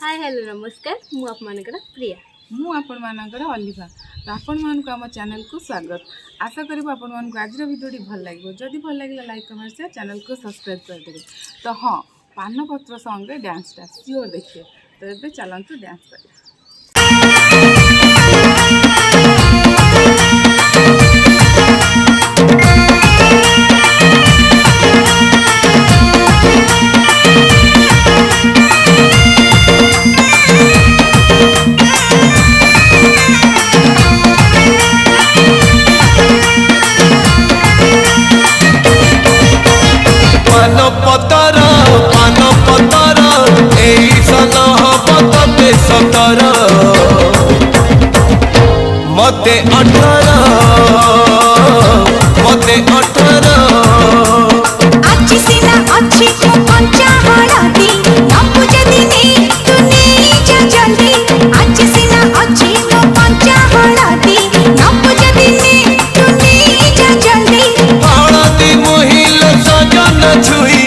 Hi hello नमस्कार मु आपनकर प्रिया मु आपण मानकर अलिभा तो आपण मानक आम चैनल को स्वागत। आशा करूँ आपण मानक आज भिडियो भल लगे। जदि भल लगे लाइक कमेंट शेयर चैनल को सब्सक्राइब करदेवे। तो हाँ पानपत्र सॉन्ग डांसटा सियोर देखिए। तो ये चलतु डांस करें। पानपतर सन हम ते सतर मते 18 आज सिना अच्छी तो पंचा हळदी नपु जदी ने तू ने जा जल्दी आज सिना अच्छी तो पंचा हळदी नपु जदी ने तू ने जा जल्दी हळदी मोहिल सजन छुई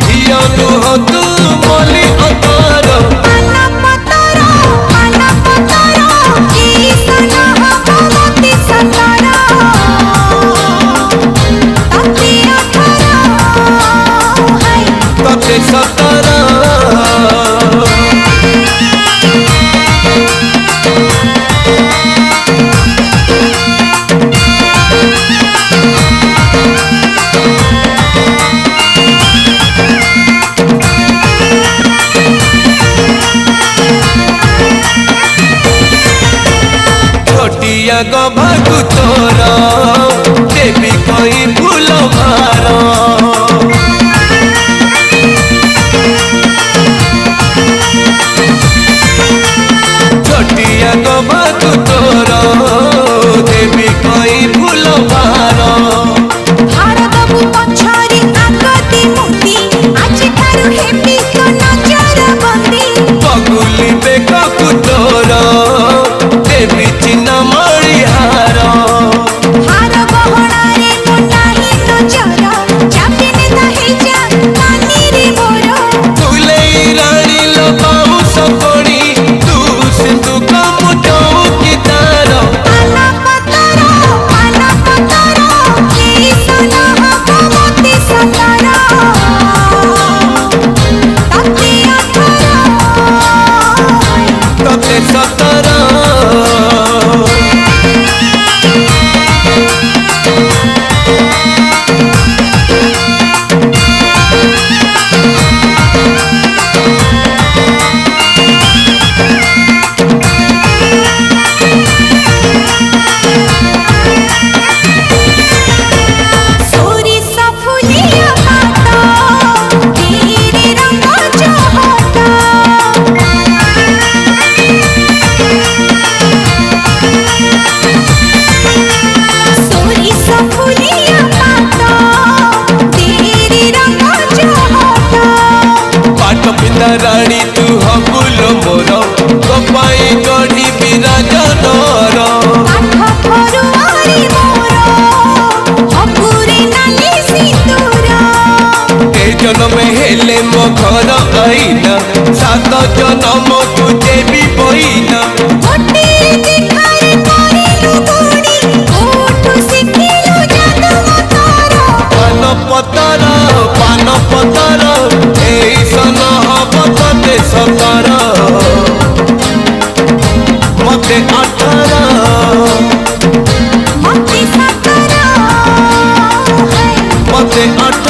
धियनु हो तू मोली अतर पानपतर की सना भगवती सतर तते सतर छोटिया गभागु तोर देवी कई फूल भार छोटिया गभागु तोर देवी कई फूल भार भारत पछरी आगति मुती आज थारु हेपी तो नजर बंदी बगुली बेकु तोर देवी चिन्ह मणिहार हार बहणारे तो नाही नजर चापिने दही जा कानी रे मोर फुले रानी लबाऊ सपणी तू सिंधु कम चौकी तार पानपतर की सना भगवती सतर तते सतर सोरी सफुलिया पाता तेरे रंग चाहता सोरी सफुलिया पाता तेरे रंग चाहता पाट पिता रानी तू हबुल मोर गोपाई गढ़ी विराजनर काठ फरुआरी मोर हपुरे नाली सिंदूर ए जन्म हेले मो घर आईना 7 जन्म तू देवी बहिना गोटे देखारे करिलु गुणी कोठु सिखिलु जादू तार पानपतर सन हम ते सतर मते 18 मते सतर मते 18